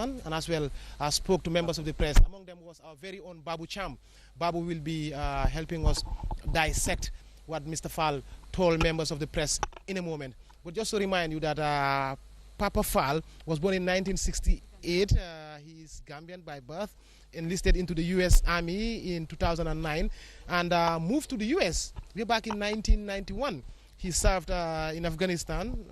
Afghanistan and as well spoke to members of the press. Among them was our very own Babu Cham. Babu will be helping us dissect what Mr. Fall told members of the press in a moment. But just to remind you that Papa Fall was born in 1968. He's Gambian by birth, enlisted into the U.S. Army in 2009 and moved to the U.S. way back in 1991. He served in Afghanistan.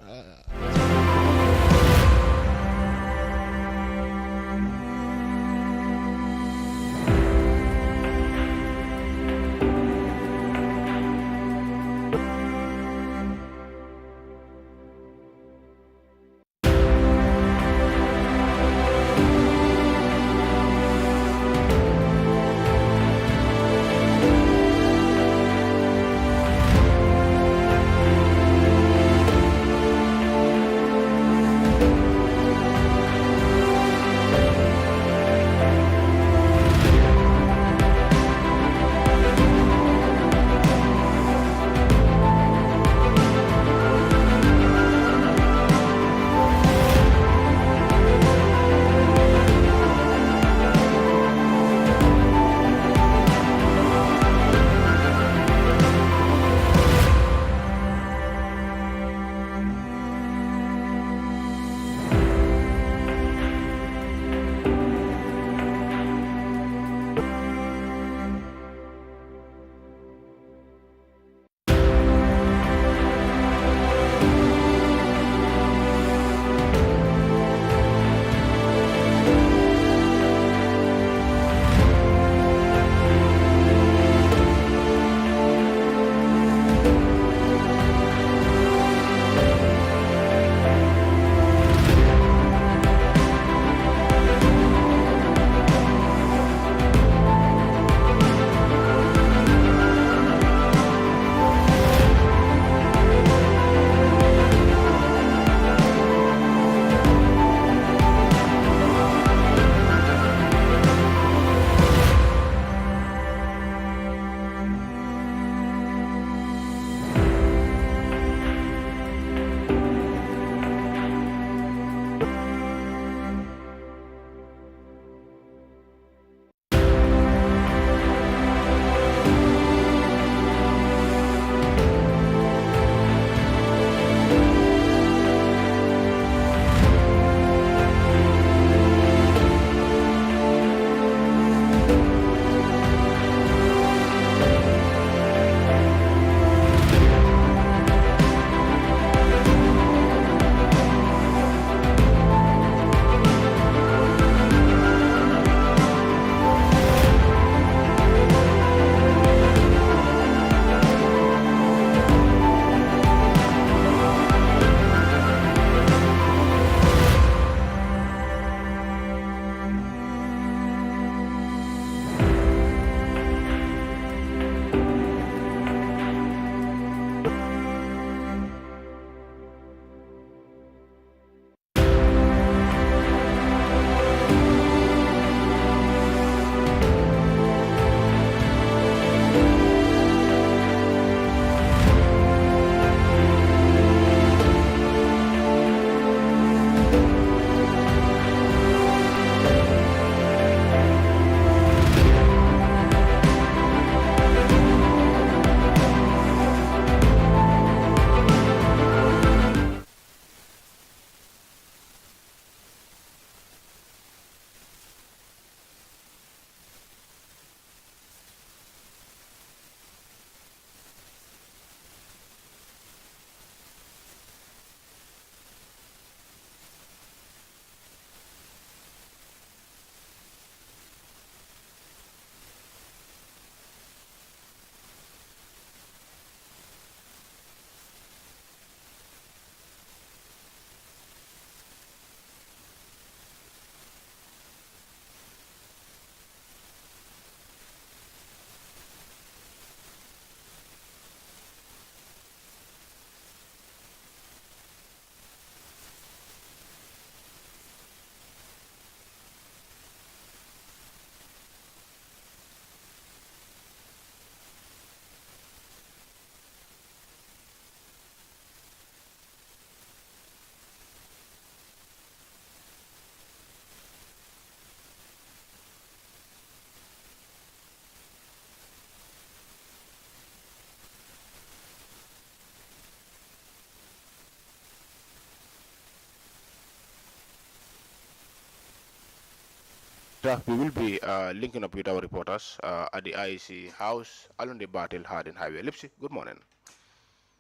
that we will be linking up with our reporters at the IEC house along the Battle Hardin Highway. Lipsy, good morning.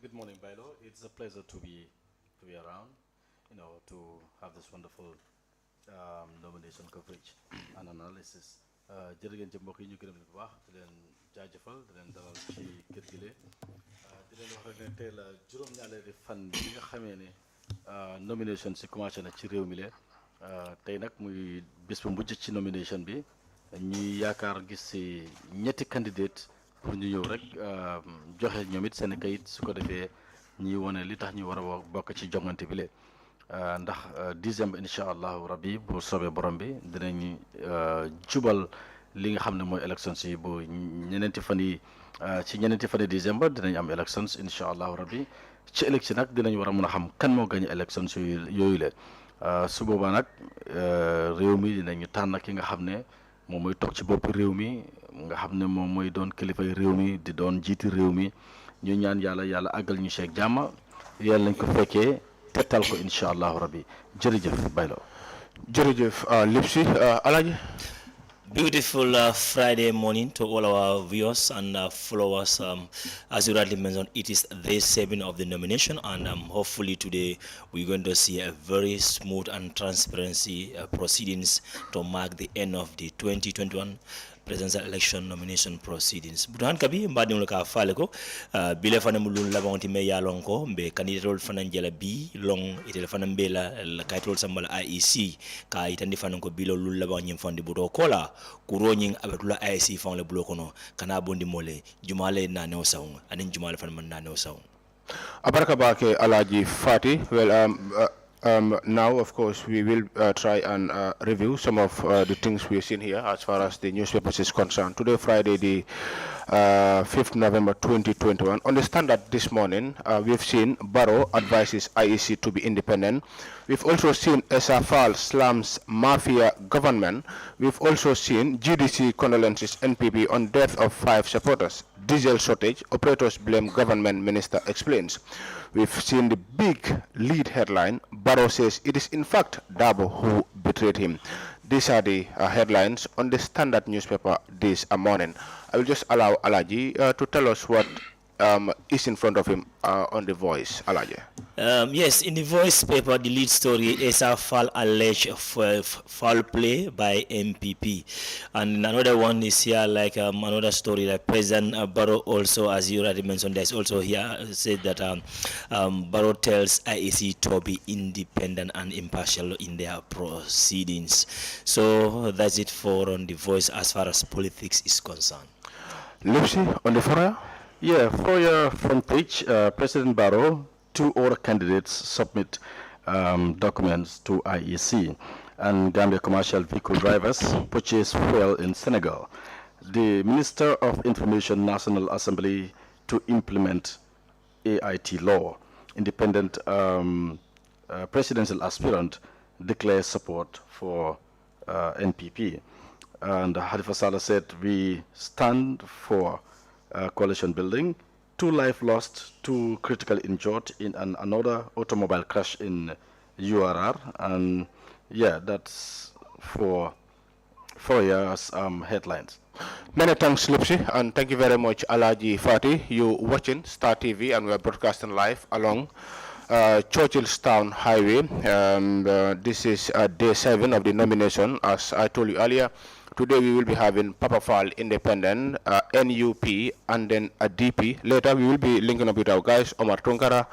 Good morning, Bailo. It's a pleasure to be around, to have this wonderful nomination coverage and analysis. Jërë ngeen jëf mbokk yi ñu gërëm leen bu baax di leen jaajëfal di leen dalal ci kër gi di leen wax rek ne tey la juróom-ñaareelu fan bi nga xamee ne nomination si commencé na ci réew mi tey nag muy bés bu mujj ci nomination bi ñuy yaakaar gis si ñetti candidate pour ñu ñëw rek joxe ñoom it seen kayit su ko defee ñuy wone li tax ñu war a bokk ci jongante bi ndax décembre incha allahu rabbi bu soobee borom bi dinañ jubal li nga xam ne mooy elections yi bu ñeneenti fan yi ci ñeneenti fan yi décembre dinañ am elections incha allahu rabbi ci élection nag dinañ war a mën a xam kan moo gañ elections yooyu leen su boobaa nag réew mi dinañu tànn ki nga xam ne moom mooy toog ci bopp réew mi nga xam ne moom mooy doon kilifay réew mi di doon jiiti réew mi ñu ñaan yàlla àggal ñu seeg jàmm yàlla nañ ko fekkee tettal ko incha allahu rabbi jërëjëf Baylo. jërëjëf Lipsy Alaaji. Beautiful Friday morning to all our viewers and followers. As you rightly mentioned, it is day 7 of the nomination, and hopefully today we're going to see a very smooth and transparency proceedings to mark the end of the 2021 presidential election nomination proceedings. Butuhan kabi mbadi mulaka fale ko bile fana mulun labang ti me yalong ko be candidate fana jela bi long itele fana bela la kaitrol sambala IEC ka itandi fana ko bilo lul labang nyim fandi buto kola kuro nying abetula IEC fon le bulo kono kana bondi mole jumale na ne osawung anin jumale fana man na ne osawung. Abaraka bake Alaji Fati. Well, now, of course, we will try and review some of the things we've seen here as far as the newspapers is concerned. Today, Friday, the 5th November 2021. On the Standard this morning, we've seen Barrow advises IEC to be independent. We've also seen SFL slams mafia government. We've also seen GDC condolences NPP on death of 5 supporters. Diesel shortage, operators blame government, minister explains. We've seen the big lead headline, Barrow says it is in fact Dabo who betrayed him. These are the headlines on the Standard newspaper this morning. I will just allow Alaji to tell us what is in front of him on the Voice. Alaji. Yes, in the Voice paper, the lead story is a foul alleged foul play by MPP, and another one is here like another story that President Barrow also, as you already mentioned, there's also here said that Barrow tells IEC to be independent and impartial in their proceedings. So that's it for on the Voice as far as politics is concerned. Lipsy on the Foyer. Yeah, for your front page, President Barrow, 2 other candidates submit documents to IEC, and Gambia commercial vehicle drivers purchase fuel in Senegal. The Minister of Information National Assembly to implement AIT law. Independent presidential aspirant declares support for NPP. And Halifa Saleh said, we stand for coalition building. 2 lives lost, 2 critically injured in another automobile crash in URR. And yeah, that's for years headlines. Many thanks, Lipsy, and thank you very much, Alaji Fati. You watching Star TV, and we are broadcasting live along Churchillstown Highway. This is day 7 of the nomination. As I told you earlier, today we will be having Papa Fall Independent, NUP, and then a DP. Later we will be linking up with our guys, Omar Tunkara,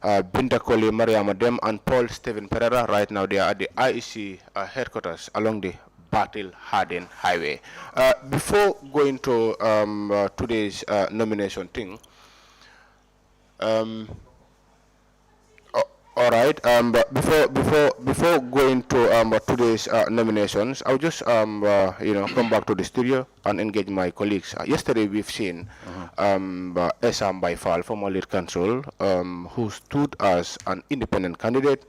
Binta Koli, Maria Madem, and Paul Steven Pereira. Right now they are at the IEC headquarters along the Battle Hardin Highway. Before going to today's nomination thing, all right. But before going to today's nominations, I'll just come back to the studio and engage my colleagues. Yesterday we've seen Esam Baifal, former lead counsel, who stood as an independent candidate.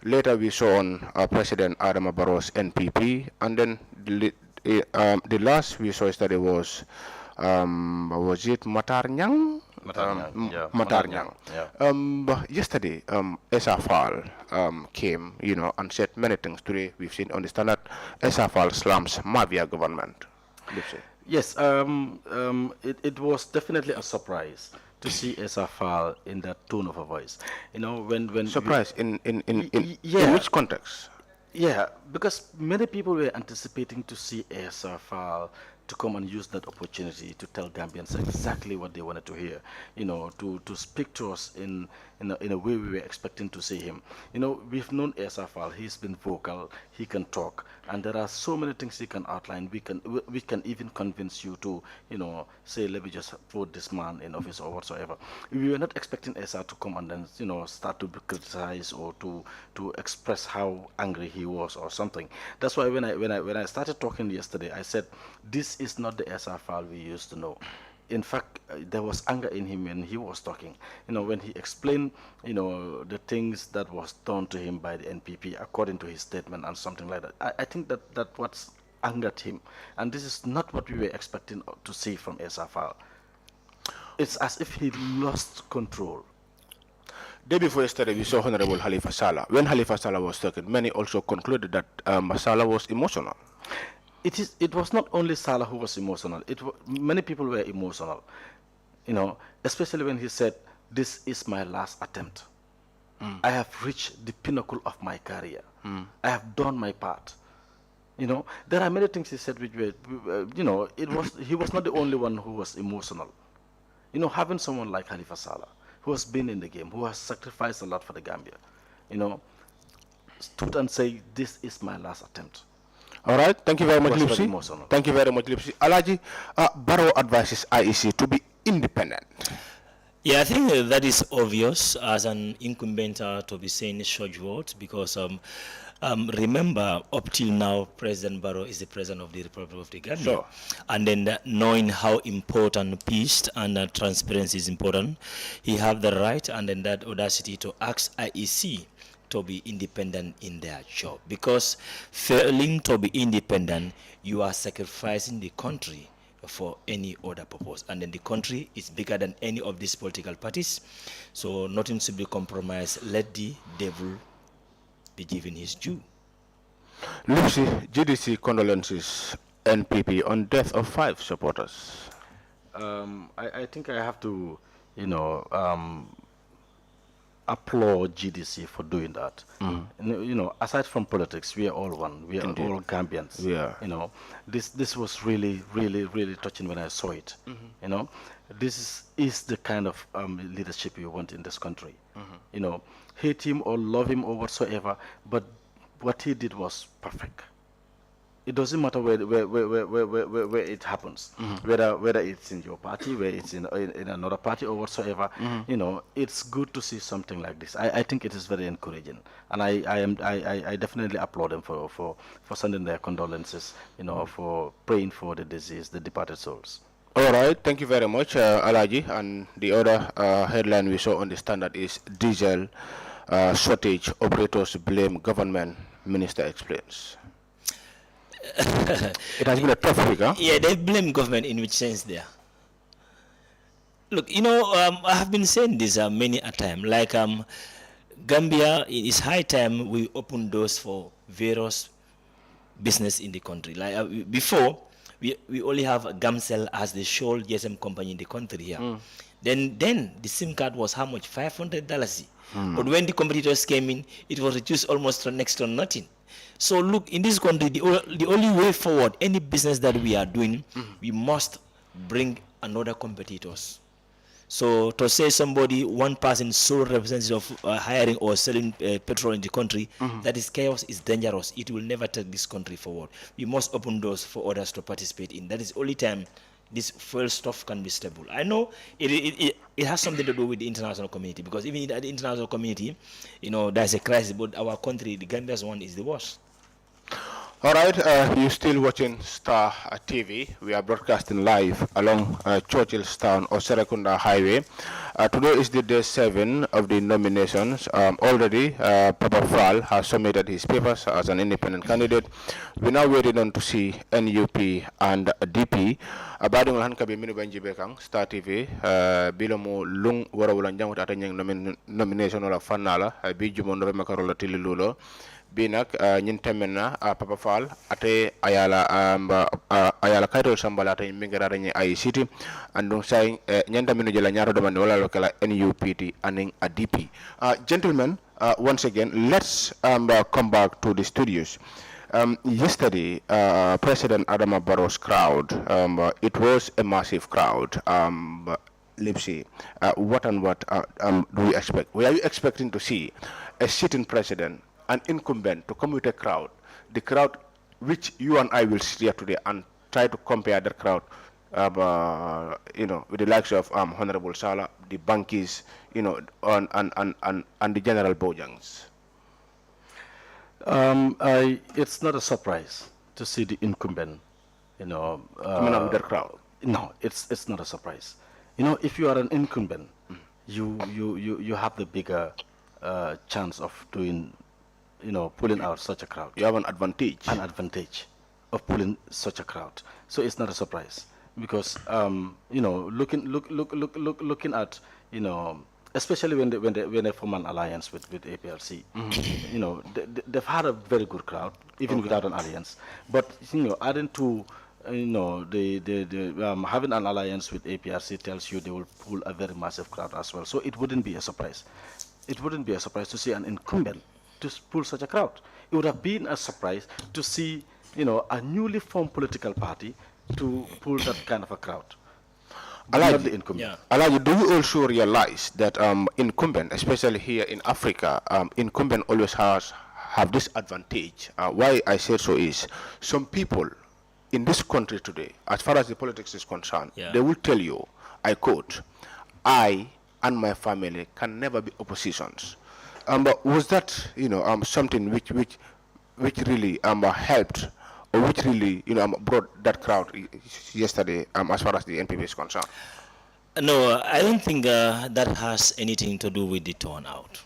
Later we saw on President Adama Barrow's NPP, and then the last we saw yesterday was it Matar Nyang? Matar Nyang. But yesterday, Esafal came, and said many things. Today, we've seen on the standard, Esafal slams Mavia government. Yes, it was definitely a surprise to see Esafal in that tone of a voice. When Surprise in yeah. which context? Yeah, because many people were anticipating to see Esafal to come and use that opportunity to tell Gambians exactly what they wanted to hear, to speak to us in a way we were expecting to see him. We've known Esafal, he's been vocal, he can talk, and there are so many things he can outline. We can even convince you to, say, let me just vote this man in office or whatsoever. We were not expecting Esa to come and then, start to criticize or to express how angry he was or something. That's why when I started talking yesterday, I said, this is not the Esafal we used to know. In fact, there was anger in him when he was talking. When he explained, the things that was done to him by the NPP, according to his statement and something like that. I think that what's angered him. And this is not what we were expecting to see from Esafal. It's as if he lost control. Day before yesterday, we saw Honorable Halifa Sallah. When Halifa Sallah was talking, many also concluded that Sallah was emotional. It was not only Salah who was emotional. Many people were emotional, especially when he said, "This is my last attempt. I have reached the pinnacle of my career. I have done my part." There are many things he said which were, he was not the only one who was emotional. Having someone like Halifa Sallah, who has been in the game, who has sacrificed a lot for the Gambia, stood and say, "This is my last attempt." All right, thank you very much, Was very Lipsy. emotional. Thank you very much, Lipsy. Alaji, Barrow advises IEC to be independent. Yeah, I think that is obvious as an incumbent to be saying short words because remember, up till now, President Barrow is the president of the Republic of the Gambia. Sure. And then knowing how important peace and transparency is important, he have the right and then that audacity to ask IEC to be independent in their job. Because failing to be independent, you are sacrificing the country for any other purpose. And then the country is bigger than any of these political parties. So nothing should be compromised. Let the devil be given his due. Lipsy, GDC condolences NPP on death of 5 supporters. I think I have to, applaud GDC for doing that. Aside from politics, we are all one. We are all Gambians. Yeah. This was really, really, really touching when I saw it. This is the kind of leadership you want in this country. Hate him or love him or whatsoever, but what he did was perfect. It doesn't matter where it happens, whether it's in your party, whether it's in another party or whatsoever. It's good to see something like this. I think it is very encouraging, and I definitely applaud them for sending their condolences. For praying for the deceased, the departed souls. All right, thank you very much, Alaji. And the other headline we saw on the standard is diesel shortage. Operators blame government. Minister explains. It has been a tough week, huh? Yeah, they blame government in which sense there? Look, I have been saying this many a time. Like Gambia, it's high time we open doors for various business in the country. Like before, we only have Gamcell as the sole GSM company in the country here. Then the SIM card was how much? $500. But when the competitors came in, it was reduced almost to next to nothing. So look, in this country, the only way forward, any business that we are doing, we must bring another competitors. So to say one person sole representative of hiring or selling petrol in the country, that is chaos, is dangerous. It will never take this country forward. We must open doors for others to participate in. That is the only time this fuel stuff can be stable. I know it has something to do with the international community, because even in the international community, there's a crisis, but our country, the Gambia's one, is the worst. All right, you're still watching Star TV. We are broadcasting live along Churchillstown or Serekunda Highway. Today is the day 7 of the nominations. Already, Papa Fall has submitted his papers as an independent candidate. We're now waiting on to see NUP and DP. abadi ngol han kabe minu banjibe kan Star TV bilo mo lung wara wala janguta ata nyang nomination wala fanala bi jumo no makarola tililulo bi nak ñin temenna Papa Fall ate ayala ayala kayto sambala ate mingira dañi ay city andung say ñanta minu jela ñaaro demande wala lokala NUPT aning a DP. Gentlemen, once again, let's come back to the studios. Yesterday, President Adama Barrow's crowd, it was a massive crowd. Lipsy, what and what do we expect? Were you expecting to see a sitting president, an incumbent, to come with a crowd, the crowd which you and I will sit here today and try to compare that crowd, with the likes of Honorable Salah, the Bankies, and the General Bojangs? It's not a surprise to see the incumbent, coming up with that crowd. No, it's not a surprise. If you are an incumbent, you have the bigger chance of doing, pulling out such a crowd. You have an advantage. An advantage of pulling such a crowd. So it's not a surprise because looking at especially when they form an alliance with APRC, they've had a very good crowd even without an alliance. But adding to having an alliance with APRC tells you they will pull a very massive crowd as well. So it wouldn't be a surprise. It wouldn't be a surprise to see an incumbent to pull such a crowd. It would have been a surprise to see a newly formed political party to pull that kind of a crowd. Not the incumbent. Alaji, do you also realize that incumbent, especially here in Africa, incumbent always have this advantage? Why I say so is some people in this country today, as far as the politics is concerned, they will tell you, I quote, I and my family can never be oppositions. But was that something which really helped, or which really brought that crowd yesterday as far as the NPP is concerned? No, I don't think that has anything to do with the turnout.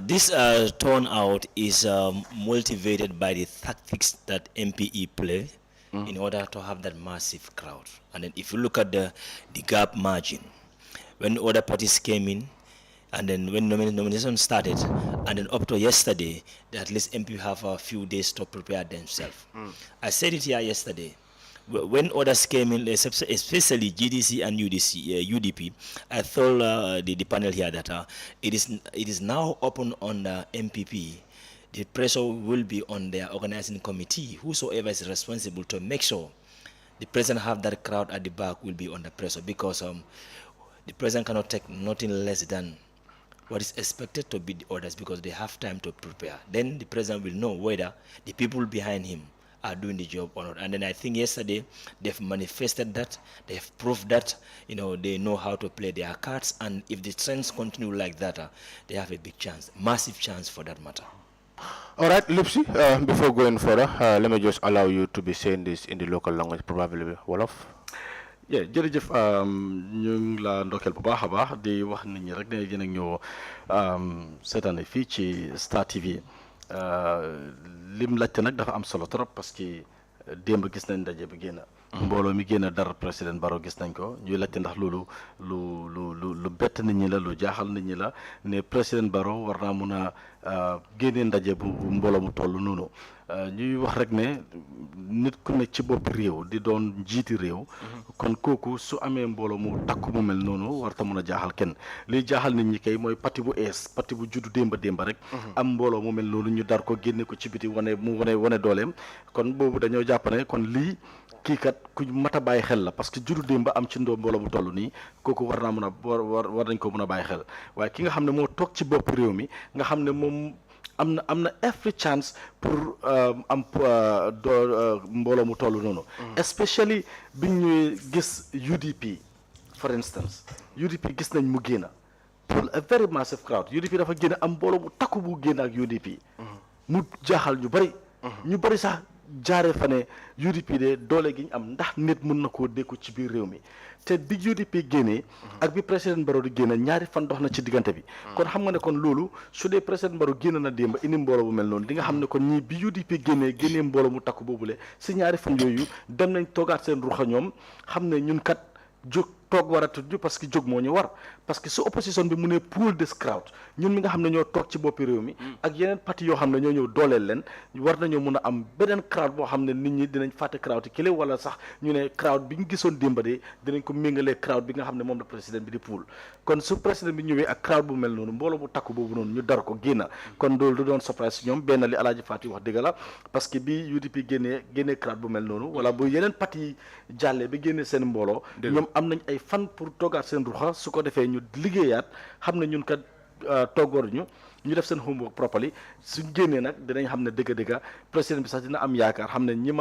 This turnout is motivated by the tactics that MPE play in order to have that massive crowd. And then if you look at the gap margin, when other parties came in, and then when nomination started, and then up to yesterday, at least MP have a few days to prepare themselves. I said it here yesterday. When others came in, especially GDC and UDP, I told the panel here that it is now open on the MPP. The pressure will be on their organizing committee. Whosoever is responsible to make sure the president have that crowd at the back will be under pressure, because the president cannot take nothing less than what is expected to be the orders, because they have time to prepare. Then the president will know whether the people behind him are doing the job or not. And then I think yesterday they've manifested that, they've proved that, they know how to play their cards, and if the trends continue like that, they have a big chance, massive chance for that matter. All right, Lipsy, before going further, let me just allow you to be saying this in the local language, probably Wolof. jërëjëf ñu ngi la ndokkeel bu baax a baax di wax nit ñi rek ne yéen ak ñoo seetaane fii ci Star TV lim laajte nag dafa am solo trop parce que démb gis nañ ndaje bi génn mbooloo mi génn dara président Barrow gis nañ ko ñuy laajte ndax loolu lu bett nit ñi la lu jaaxal nit ñi la ne président Barrow war naa mun a génne ndaje bu mbooloo mu toll noonu ñuy wax rek ne nit ku nekk ci bopp réew di doon njiiti réew kon kooku su amee mbooloo mu takku mu mel noonu war ta mun a jaaxal kenn liy jaaxal nit ñi kay mooy parti bu ees parti bu juddu démba rek am mbooloo mu mel noonu ñu dar ko génne ko ci biti wane dooleem kon boobu dañoo jàpp ne kon lii kii kat ku mat a bàyyi xel la parce que juddu démba am ci mbooloo mu toll nii kooku war naa mun a war nañ ko mun a bàyyi xel waaye ki nga xam ne moo toog ci bopp réew mi nga xam ne moom am na every chance pour am mbooloo mu toll noonu especially bi ñuy gis UDP for instance UDP gis nañ mu génn pour a very massive crowd UDP dafa génn am mbooloo mu takku bu génn ak UDP mu jaaxal ñu bari sax jaare fa ne UDP de doole gi ñu am ndax nit mun na koo dékku ci biir réew mi te bi UDP génnee ak bi président Barrow di génn ñaari fan dox na ci diggante bi kon xam nga ne kon loolu su dee président Barrow génn na démb indi mbooloo bu mel noonu di nga xam ne kon ñii bi UDP génnee mbooloo mu takku boobule si ñaari fan yooyu dem nañ toogaat seen ruxa ñoom xam ne ñun kat jóg toog war a tudd parce que jóg moo ñu war parce que su opposition bi mu ne pool this crowd ñun mi nga xam ne ñoo toog ci boppi réew mi ak yeneen parti yoo xam ne ñoo ñëw dooleel leen war nañoo mun a am beneen crowd boo xam ne nit ñi dinañ fàtte crowd yi kële wala sax ñu ne crowd bi ñu gisoon démba de dinañ ko méngalee crowd bi nga xam ne moom la président bi di pool kon su président bi ñëwee ak crowd bu mel noonu mbooloo bu takku boobu noonu ñu dar ko génna kon loolu du doon surprise si ñoom benn li Alaaji Fati wax dëgg la parce que bi UDP génnee crowd bu mel noonu wala bu yeneen parti yi jàllee ba génnee seen mbooloo ñoom am nañ ay fan pour toogaat seen ruxa su ko defee ñu liggéeyaat xam ne ñun kat toggooruñu ñu def seen homework properly suñ génnee nag dinañ xam ne dëgg-dëgg président bi sax dina am yaakaar xam ne ñi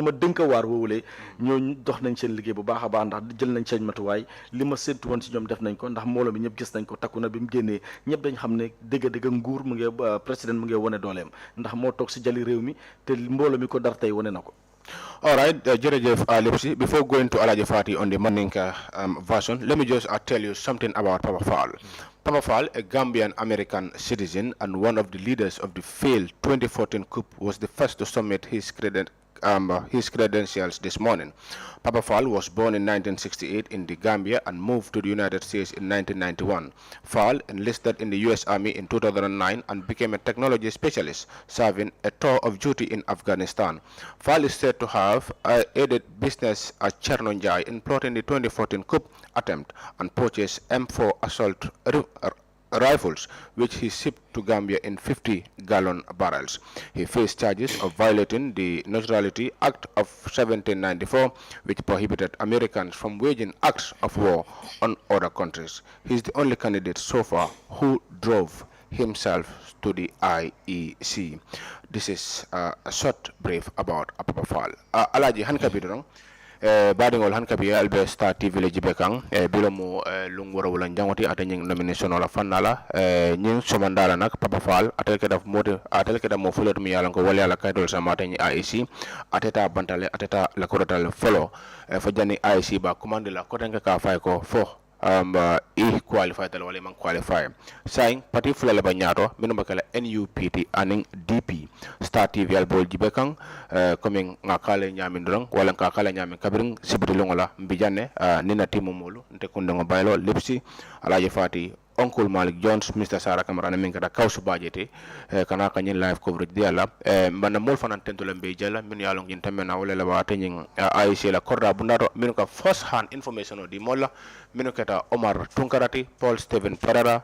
ma dënk waar woowulee ñooñu dox nañ seen liggéey bu baax a baax ndax jël nañ seen matuwaay li ma séntu woon ci ñoom def nañ ko ndax mbooloo mi ñëpp gis nañ ko takku na bi mu génnee ñëpp dañ xam ne dëgg-dëgg nguur mu ngi président mu ngi wane dooleem ndax moo toog si jali réew mi te mbooloo mi ko dar tey wane na ko. All right, Jerejef Lipsi, before going to Alaji Fati on the Mandinka version, let me just tell you something about Papa Fall. Papa Fall, a Gambian American citizen and one of the leaders of the failed 2014 coup, was the first to submit his credentials this morning. Papa Fall was born in 1968 in the Gambia and moved to the United States in 1991. Fall enlisted in the U.S. Army in 2009 and became a technology specialist, serving a tour of duty in Afghanistan. Fall is said to have aided business at Chernonjai in plotting the 2014 coup attempt and purchased M4 assault rifles, which he shipped to Gambia in 50-gallon barrels. He faced charges of violating the Neutrality Act of 1794, which prohibited Americans from waging acts of war on other countries. He is the only candidate so far who drove himself to the IEC. This is a short brief about Papa Fall. Alaji Hankabidurong. Badingol hankabi albe Star TV le jibekang bilomo lungwara wala njangoti ata nying nomination wala fanala nying somandala nak Papa Fall atelke daf mode atelke daf mo fulot mi yalan ko wala ala kaydol sama tani AIC ateta bantale ateta la korotal follow fo jani AIC ba commande la kotenga ka fay ko fo e qualify tal wala man qualify saying parti fulala ba nyaato mino bakala NUPT aning DP Star TV al bol jibekang coming ngakale nyamin drong wala ngakale nyamin kabring sibiti longola mbijane nina timu mulu nte kundongo baylo lipsi Alaji Fati Uncle Malik Jones Mr. Sara Camarana min kada kausu budget kana kanyin live coverage dia la bana mol fanan tentu lembe jala min yalong yin tamena wala la ba tenyin AIC la korda bundaro min ka first hand information di molla min kata Omar Tunkarati Paul Steven Ferrara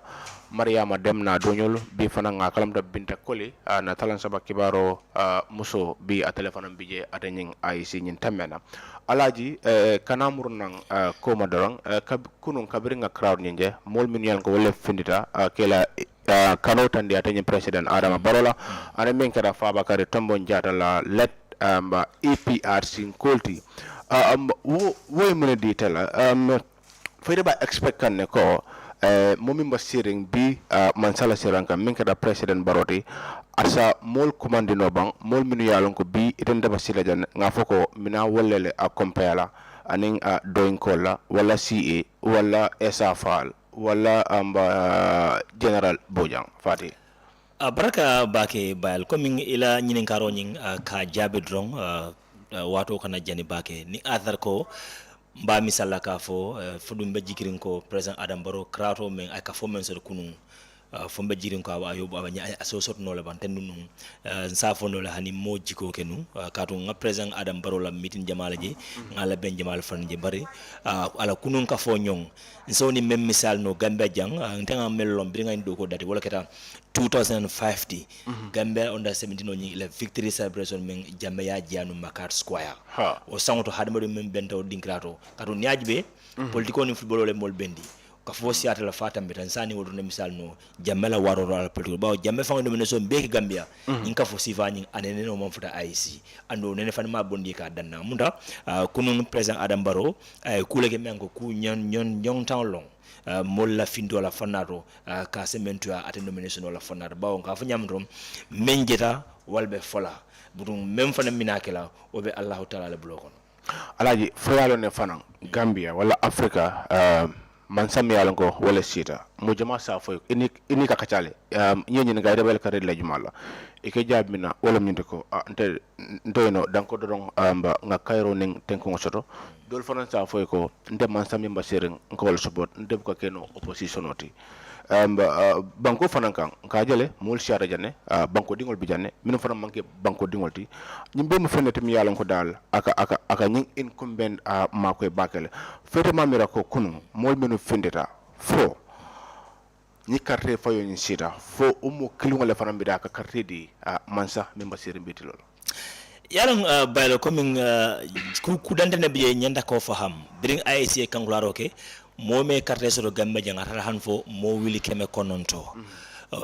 Mariama Demna Donyol bi fana nga kalam da binta koli na talan saba kibaro muso bi a telefonam bije atenyin AIC nyin tamena Alaji kana murunang koma dorang kunung kabiri nga crowd nyinje mol min yan ko wala findita kela kano tandi atenyin president Adama Barola ane min kada Fabakary Tombong Jatta la let EPRC Kolti wo mune detail fayda ba expect kan ne ko momi mba siring bi mansala siranka min kada president Baroti asa mol commandino bang mol minu yalon ko bi iten daba silajan nga foko mina wolele a compela aning doing kola wala CA wala SAFAL wala General Bojang Fati baraka bake bayal coming ila nyinin karo nyin ka jabe drong wato kana jani bake ni athar ko mba misala ka fo fudum be jikirin ko president Adam Barrow krato men ay ka fo men so kunun fombe jirin ko awa yobo abanya asosot no le banten nun safo no le hani mo jiko kenu kato nga president Adam Barrow la meeting jamala ji ngala ben jamal fan je bari ala kunun ka fo nyong so ni mem misal no Gambia jang ntenga mellom bi nga ndo ko dati wala keta 2050 Gambia under 17 no nyi le victory celebration men Gambia janu Makat Square o sangoto hadma do men bento dinkrato kato nyajbe politiko ni football le mol bendi ka fo siata la fatam bitan sani wodo ne misal no jamela waro ala politique bawo jamme fa nomination be Gambia in ka fo sifa ni anene no mon futa IC ando ne fan ma bondi ka danna munda kunun president Adam Barrow kula ke men ko ku nyon tan long molla findo la fanato ka sementu ate nomination la fanato bawo ka fa nyamdom menjeta walbe fola budum même fana minakela obe Allah taala le blokon alaji fayalo ne fanan Gambia wala Africa man sammi yalan ko wala sita mo jama sa fo ini ka kacale nyenyi nga rebel ka red la jumala e ke jabina wala nyinde ko nte ndoyno danko doron nga kayro ning tenko ngosoto dol fanan sa fo ko nde man sammi mbasiren ko wala support nde ko keno opposition oti banko fanan kan ka jele mol siara janne banko dingol bi janne min fanan manke banko dingol ti nyimbe mu fenete mi yalan ko dal aka nying incumbent ma koy bakale fete mamira ko kunu mol menu fendeta fo ni carte fayo ni sita fo umu kilungo le fanan bi da ka carte di mansa min basire mbiti lol yalan baylo coming ku dantene biye nyanda ko faham bring IC kanglaro ke mome carte so gambe janga han fo mo wili keme kononto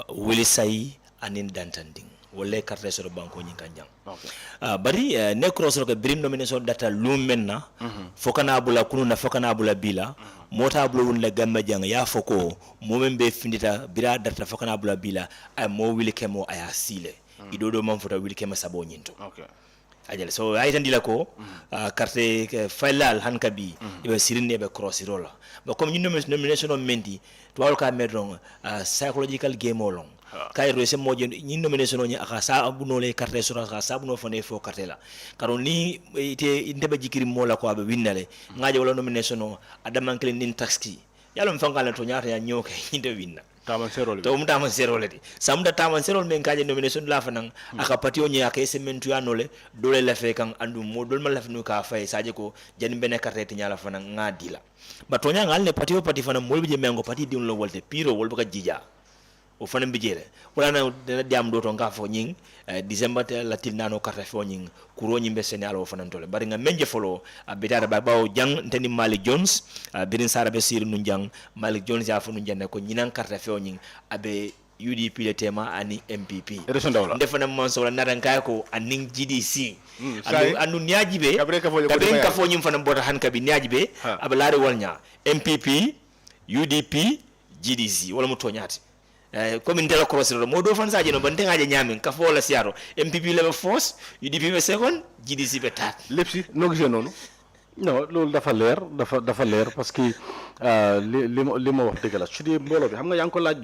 wili sai anin dantanding wolle carte so banko nyi kanjang bari ne cross ro brim nomination data lumenna fokana bula kununa fokana bula bila mota bula won le gambe janga ya foko mome be findita bira data fokana bula bila ay mo wili kemo aya sile idodo man fota wili keme sabo nyinto ajale so ay tan dila ko carte failal hankabi ibe sirine be cross rola ba comme ñu nomination mendi to wal ka medron psychological game olong kay rese moje ñi nomination ñi aka sa abuno le carte sur aka sa abuno fane fo carte la karo ni ite ndeba jikiri mola ko abe winnale ngaje wala nomination adam ankle nin taxi yalo mfangala to nyaata ya nyoke inde winna taman serol to taman serol di samda taman serol men kaje nomination la fanan aka patio nya aka sementu anole dole la fe kan andu mo dol ma la finu ka fay saje ko jani bene carte ti nyala fanan ngadila ba to nya ngal ne patio pati fanan molbe je mengo pati di lo wolte piro wolbe ka jija o fanan bijele wala na diam do to ngafo nying December te la tilnano carte fo nying kuro nyimbe senal o fanan tole bari nga menje folo abitara ba bawo jang nteni Malik Jones birin sara be sir nu jang Malik Jones ya fo nu janne ko nyinan carte fo nying abe UDP le tema ani MPP ndefana monso wala naran kay ko aning GDC anu niajibe kabren ka fo nyim fana bota han kabi niajibe abalare walnya MPP UDP GDC wala mo tonyati comme ndela cross ro mo do fan saje no bante ngaje nyamin ka fo la siaro MPP level force UDP be second GDC be tat lepsi no gisé nonu non loolu dafa leer parce que li ma wax dëgg la su dee mbooloo bi xam nga yaa ngi ko laaj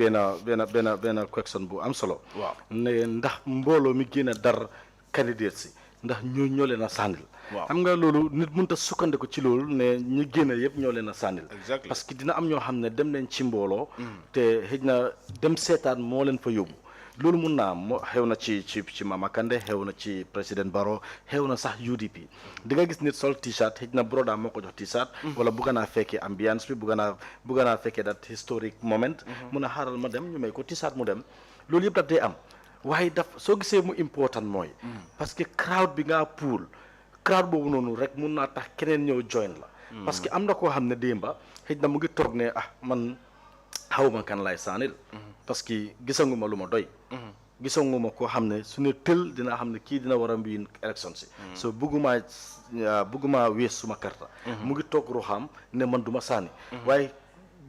benn question bu am solo waaw ne ndax mbooloo mi génn a dar candidate si ndax ñoo leen a sànnil xam nga loolu nit mënut a sukkandiku ci loolu ne ñi génn yëpp ñoo leen a sànnil parce que dina am ñoo xam ne dem nañ ci mbooloo te xëj na dem seetaan moo leen fa yóbbu loolu mun naa moo xew na ci Mama Kandeh xew na ci président Barrow xew na sax UDP di nga gis nit sol t-shirt xëj na broda moo ko jox t-shirt wala bugga naa fekkee ambiance bi bugga naa fekkee that historic moment mun a xaaral ma dem ñu may ko t-shirt mu dem loolu yëpp daf day am waaye soo gisee mu important mooy parce que crowd bi ngaa pool crowd boobu noonu rek mun naa tax keneen ñëw join la parce que am na koo xam ne démba xëj na mu ngi toog ne man xawma kan lay saanil parce que gisanguma lu ma doy gisanguma koo xam ne su ne tël dina xam ne kii dina war a mbiin élection si so bëgguma wees suma karta mu ngi toog ruuxam ne man duma saani waaye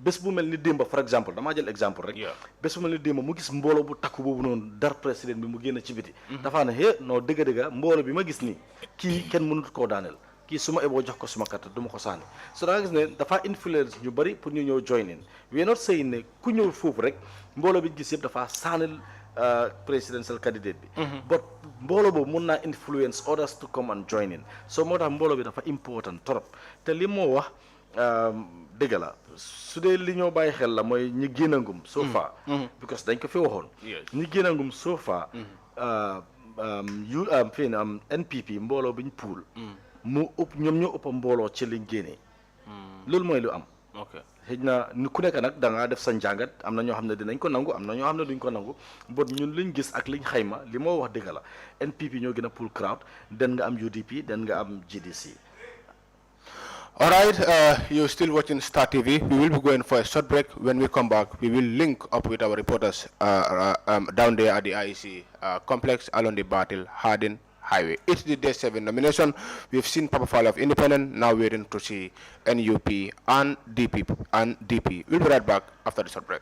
bés bu mel ni démba par exemple damaa jël exemple rek bés bu mel ni démba mu gis mbooloo bu takku boobu noonu dar président bi mu génn ci biti dafaa ne non dëgg mbooloo bi ma gis nii kii kenn mënut koo daaneel kii suma eboo jox ko suma carte duma ko saani so da nga gis ne dafa influence ñu bari pour ñu ñëw join in we not saying ne ku ñëw foofu rek mbooloo bi gis yëpp dafa saanil presidential candidate bi but mbooloo boobu mun naa influence others to come and join in so moo tax mbooloo bi dafa important trop te li moo wax dëgg la su dee li ñoo bàyyi xel la mooy ñi génnangum so far because dañ ko fi waxoon ñi génnangum so far NPP mbooloo biñ pool mu ëpp ñoom ñoo ëpp mbooloo ci liñ génnee loolu mooy lu am xëj na ku nekk nag da ngaa def sa njàngat am na ñoo xam ne dinañ ko nangu am na ñoo xam ne duñ ko nangu but ñun liñ gis ak liñ xayma li moo wax dëgg la NPP ñoo gën a pool crowd den nga am UDP den nga am GDC All right, you're still watching Star TV. We will be going for a short break. When we come back, we will link up with our reporters down there at the IEC complex along the Battle Hardin Highway. It's the Day 7 nomination. We've seen Papa Fall of Independent. Now we're waiting to see NUP and DP. We'll be right back after the short break.